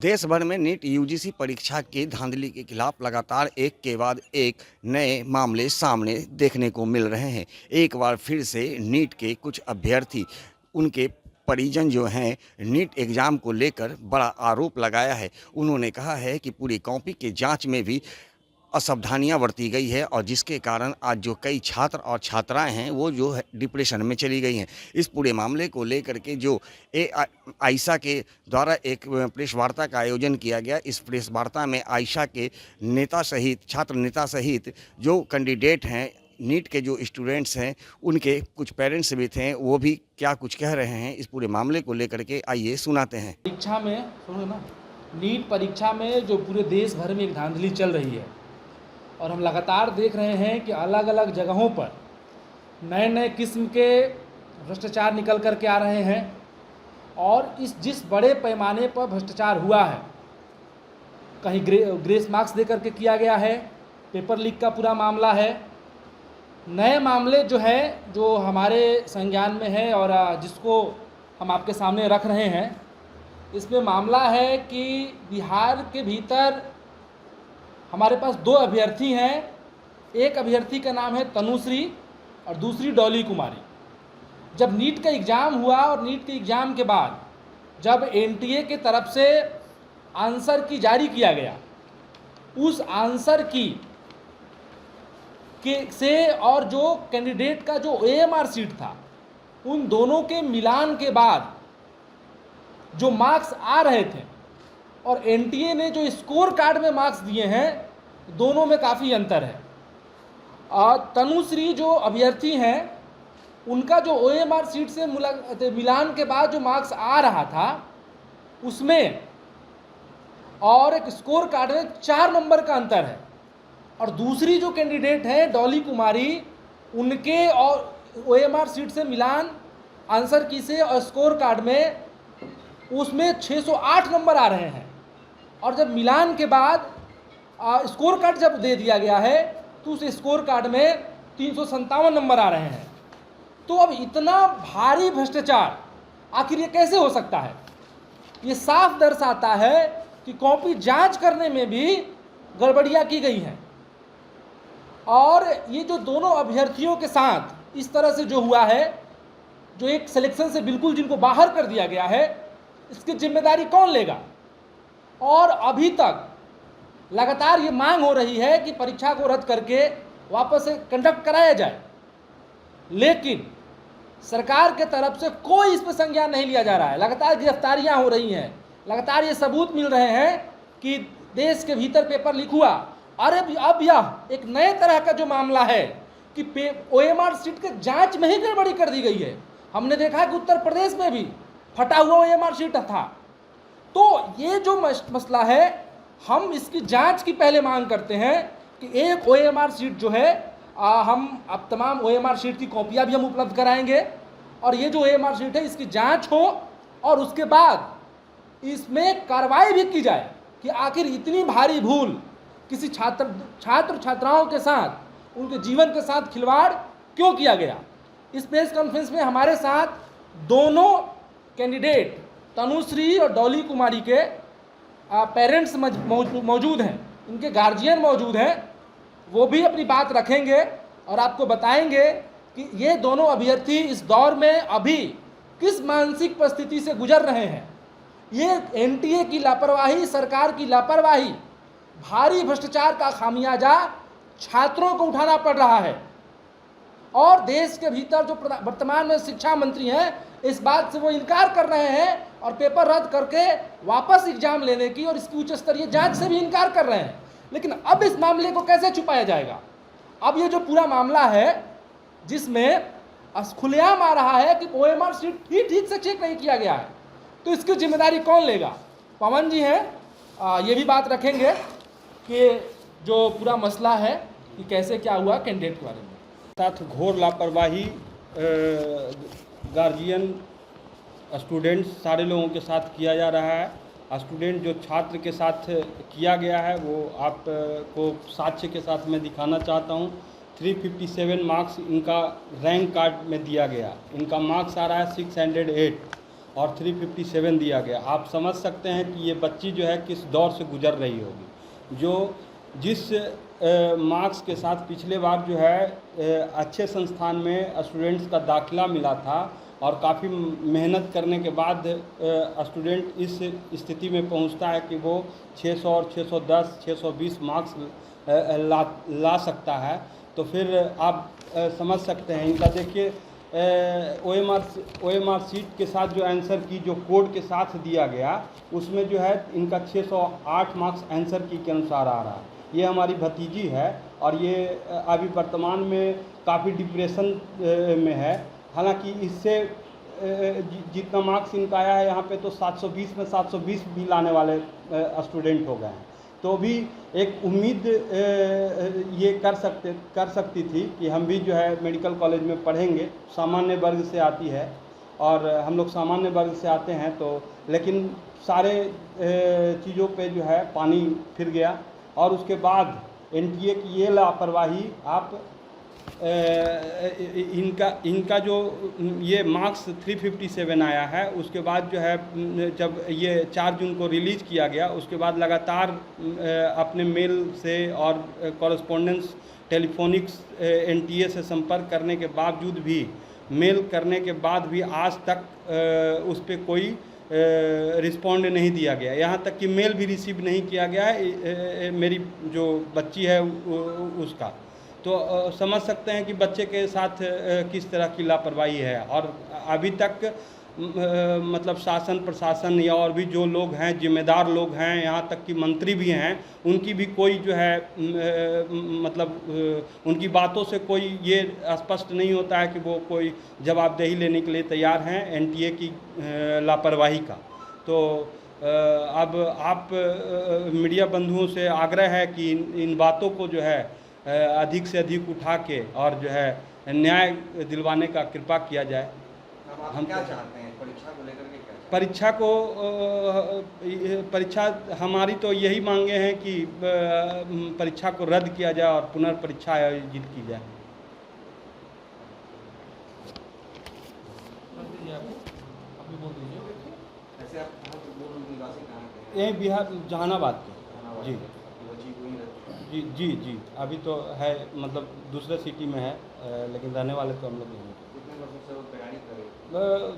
देश भर में नीट यूजीसी परीक्षा की धांधली के खिलाफ लगातार एक के बाद एक नए मामले सामने देखने को मिल रहे हैं। एक बार फिर से नीट के कुछ अभ्यर्थी, उनके परिजन जो हैं, नीट एग्ज़ाम को लेकर बड़ा आरोप लगाया है। उन्होंने कहा है कि पूरी कॉपी की जांच में भी असावधानियां बरती गई है और जिसके कारण आज जो कई छात्र और छात्राएं हैं वो जो है डिप्रेशन में चली गई हैं। इस पूरे मामले को लेकर के जो आयशा के द्वारा एक प्रेस वार्ता का आयोजन किया गया। इस प्रेस वार्ता में आयशा के नेता सहित, छात्र नेता सहित जो कैंडिडेट हैं, नीट के जो स्टूडेंट्स हैं, उनके कुछ पेरेंट्स भी थे, वो भी क्या कुछ कह रहे हैं इस पूरे मामले को लेकर के, आइए सुनाते हैं। परीक्षा में सुनो ना, नीट परीक्षा में जो पूरे देश भर में एक धांधली चल रही है और हम लगातार देख रहे हैं कि अलग अलग जगहों पर नए नए किस्म के भ्रष्टाचार निकल कर के आ रहे हैं। और जिस बड़े पैमाने पर भ्रष्टाचार हुआ है, कहीं ग्रेस मार्क्स दे करके किया गया है, पेपर लीक का पूरा मामला है, नए मामले जो है जो हमारे संज्ञान में है और जिसको हम आपके सामने रख रहे हैं। इसमें मामला है कि बिहार के भीतर हमारे पास दो अभ्यर्थी हैं। एक अभ्यर्थी का नाम है तनुश्री और दूसरी डॉली कुमारी। जब नीट का एग्ज़ाम हुआ और नीट के एग्ज़ाम के बाद जब एनटीए के तरफ से आंसर की जारी किया गया, उस आंसर की से और जो कैंडिडेट का जो ओएमआर सीट था, उन दोनों के मिलान के बाद जो मार्क्स आ रहे थे और एनटीए ने जो स्कोर कार्ड में मार्क्स दिए हैं, दोनों में काफ़ी अंतर है। और तनुश्री जो अभ्यर्थी हैं, उनका जो ओएमआर सीट से मिलान के बाद जो मार्क्स आ रहा था उसमें और एक स्कोर कार्ड में 4 नंबर का अंतर है। और दूसरी जो कैंडिडेट है डॉली कुमारी, उनके और ओएमआर सीट से मिलान आंसर की से और स्कोर कार्ड में उसमें 608 नंबर आ रहे हैं। और जब मिलान के बाद स्कोर कार्ड जब दे दिया गया है तो उस स्कोर कार्ड में 357 नंबर आ रहे हैं। तो अब इतना भारी भ्रष्टाचार आखिर ये कैसे हो सकता है? ये साफ दर्शाता है कि कॉपी जांच करने में भी गड़बड़ियां की गई हैं। और ये जो दोनों अभ्यर्थियों के साथ इस तरह से जो हुआ है, जो एक सिलेक्शन से बिल्कुल जिनको बाहर कर दिया गया है, इसकी जिम्मेदारी कौन लेगा? और अभी तक लगातार ये मांग हो रही है कि परीक्षा को रद्द करके वापस से कंडक्ट कराया जाए, लेकिन सरकार के तरफ से कोई इस पर संज्ञान नहीं लिया जा रहा है। लगातार गिरफ्तारियां हो रही हैं, लगातार ये सबूत मिल रहे हैं कि देश के भीतर पेपर लीक हुआ। अरे अब यह एक नए तरह का जो मामला है कि ओएमआर सीट के जांच में ही गड़बड़ी कर दी गई है। हमने देखा कि उत्तर प्रदेश में भी फटा हुआ ओएमआर सीट था। तो ये जो मसला है, हम इसकी जांच की पहले मांग करते हैं कि एक ओएमआर सीट जो है, हम अब तमाम ओएमआर सीट की कॉपियां भी हम उपलब्ध कराएंगे और ये जो ओएमआर सीट है इसकी जांच हो और उसके बाद इसमें कार्रवाई भी की जाए कि आखिर इतनी भारी भूल किसी छात्राओं के साथ, उनके जीवन के साथ खिलवाड़ क्यों किया गया। इस प्रेस कॉन्फ्रेंस में हमारे साथ दोनों कैंडिडेट तनुश्री और डॉली कुमारी के पेरेंट्स मौजूद हैं, उनके गार्जियन मौजूद हैं। वो भी अपनी बात रखेंगे और आपको बताएंगे कि ये दोनों अभ्यर्थी इस दौर में अभी किस मानसिक परिस्थिति से गुजर रहे हैं। ये एनटीए की लापरवाही, सरकार की लापरवाही, भारी भ्रष्टाचार का खामियाजा छात्रों को उठाना पड़ रहा है। और देश के भीतर जो वर्तमान में शिक्षा मंत्री हैं, इस बात से वो इनकार कर रहे हैं और पेपर रद्द करके वापस एग्जाम लेने की और इसकी उच्च स्तरीय जांच से भी इनकार कर रहे हैं। लेकिन अब इस मामले को कैसे छुपाया जाएगा? अब ये जो पूरा मामला है जिसमें खुलेआम आ रहा है कि ओएमआर सीट ही ठीक से चेक नहीं किया गया है, तो इसकी जिम्मेदारी कौन लेगा? पवन जी हैं, ये भी बात रखेंगे कि जो पूरा मसला है कि कैसे क्या हुआ कैंडिडेट के बारे में। साथ घोर लापरवाही गार्जियन, स्टूडेंट्स, सारे लोगों के साथ किया जा रहा है। स्टूडेंट जो छात्र के साथ किया गया है वो आपको साक्ष्य के साथ मैं दिखाना चाहता हूँ। 357 मार्क्स इनका रैंक कार्ड में दिया गया। इनका मार्क्स आ रहा है 608 और 357 दिया गया। आप समझ सकते हैं कि ये बच्ची जो है किस दौर से गुजर रही होगी, जो जिस मार्क्स के साथ पिछले बार जो है अच्छे संस्थान में स्टूडेंट्स का दाखिला मिला था और काफ़ी मेहनत करने के बाद स्टूडेंट इस स्थिति में पहुंचता है कि वो 600 और 610 620 मार्क्स ला सकता है, तो फिर आप समझ सकते हैं। इनका देखिए OMR सीट के साथ जो आंसर की जो कोड के साथ दिया गया उसमें जो है इनका 608 मार्क्स आंसर की के अनुसार आ रहा है। ये हमारी भतीजी है और ये अभी वर्तमान में काफ़ी डिप्रेशन में है। हालांकि इससे जितना मार्क्स इनका आया है यहाँ पे तो 720 में 720 भी लाने वाले स्टूडेंट हो गए हैं, तो भी एक उम्मीद ये कर सकती थी कि हम भी जो है मेडिकल कॉलेज में पढ़ेंगे। सामान्य वर्ग से आती है और हम लोग सामान्य वर्ग से आते हैं, तो लेकिन सारे चीज़ों पे जो है पानी फिर गया और उसके बाद NTA की ये लापरवाही आप इनका जो ये मार्क्स 357 आया है, उसके बाद जो है जब ये 4 जून को रिलीज़ किया गया उसके बाद लगातार अपने मेल से और कॉरेस्पोंडेंस टेलीफोनिक्स NTA से संपर्क करने के बावजूद भी, मेल करने के बाद भी आज तक उस पर कोई रिस्पॉन्ड नहीं दिया गया। यहाँ तक कि मेल भी रिसीव नहीं किया गया है मेरी जो बच्ची है उसका। तो समझ सकते हैं कि बच्चे के साथ किस तरह की लापरवाही है। और अभी तक मतलब शासन प्रशासन या और भी जो लोग हैं, जिम्मेदार लोग हैं, यहाँ तक कि मंत्री भी हैं, उनकी भी कोई जो है मतलब उनकी बातों से कोई ये स्पष्ट नहीं होता है कि वो कोई जवाबदेही लेने के लिए तैयार हैं NTA की लापरवाही का। तो अब आप मीडिया बंधुओं से आग्रह है कि इन बातों को जो है अधिक से अधिक उठा के और जो है न्याय दिलवाने का कृपा किया जाए। हम क्या चाहते हैं परीक्षा को लेकर के? परीक्षा हमारी तो यही मांगे हैं कि परीक्षा को रद्द किया जाए और पुनर्परीक्षा आयोजित की जाए। यही बिहार जहानाबाद के। जी जी जी जी अभी तो है, मतलब दूसरे सिटी में है, लेकिन रहने वाले तो हम लोग नहीं।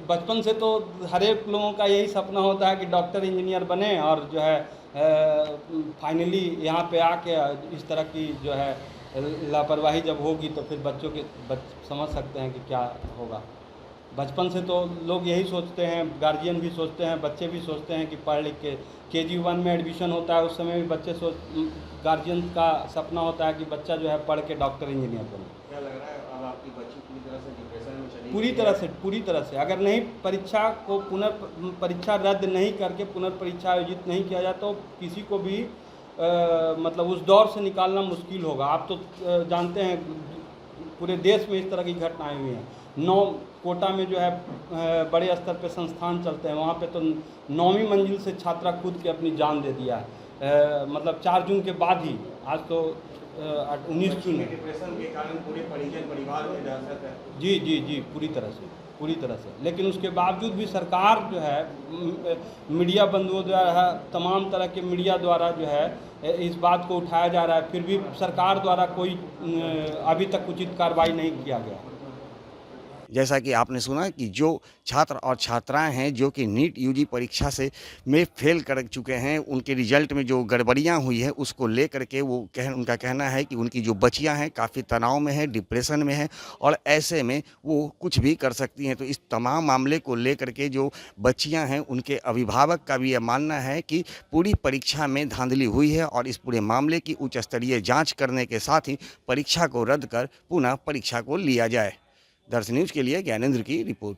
बचपन से तो हर एक लोगों का यही सपना होता है कि डॉक्टर इंजीनियर बने और जो है फाइनली यहाँ पे आके इस तरह की जो है लापरवाही जब होगी तो फिर बच्चों के समझ सकते हैं कि क्या होगा। बचपन से तो लोग यही सोचते हैं, गार्जियन भी सोचते हैं, बच्चे भी सोचते हैं कि पढ़ लिख के KG1 में एडमिशन होता है, उस समय भी बच्चे गार्जियन का सपना होता है कि बच्चा जो है पढ़ के डॉक्टर इंजीनियर बने। क्या लग रहा है अब आपकी बच्ची पूरी तरह से डिप्रेशन में चली? पूरी तरह से अगर नहीं परीक्षा को परीक्षा रद्द नहीं करके पुनर्परीक्षा आयोजित नहीं किया जाए तो किसी को भी मतलब उस दौर से निकालना मुश्किल होगा। आप तो जानते हैं पूरे देश में इस तरह की घटनाएं हुई हैं। 9 कोटा में जो है बड़े स्तर पे संस्थान चलते हैं, वहाँ पे तो 9वीं मंजिल से छात्रा कूद के अपनी जान दे दिया है। मतलब 4 जून के बाद ही, आज तो 19 जून है। डिप्रेशन के कारण पूरे परिवार में दहशत है। जी जी जी पूरी तरह से। लेकिन उसके बावजूद भी सरकार जो है मीडिया बंधुओं द्वारा, तमाम तरह के मीडिया द्वारा जो है इस बात को उठाया जा रहा है, फिर भी सरकार द्वारा कोई अभी तक उचित कार्रवाई नहीं किया गया। जैसा कि आपने सुना कि जो छात्र और छात्राएं हैं जो कि नीट UG परीक्षा में फेल कर चुके हैं, उनके रिजल्ट में जो गड़बड़ियां हुई है उसको लेकर के उनका कहना है कि उनकी जो बच्चियां हैं काफ़ी तनाव में है, डिप्रेशन में है और ऐसे में वो कुछ भी कर सकती हैं। तो इस तमाम मामले को लेकर के जो बच्चियां हैं उनके अभिभावक का भी यह मानना है कि पूरी परीक्षा में धांधली हुई है और इस पूरे मामले की उच्च स्तरीय जाँच करने के साथ ही परीक्षा को रद्द कर पुनः परीक्षा को लिया जाए। दर्शन न्यूज़ के लिए ज्ञानेंद्र की रिपोर्ट।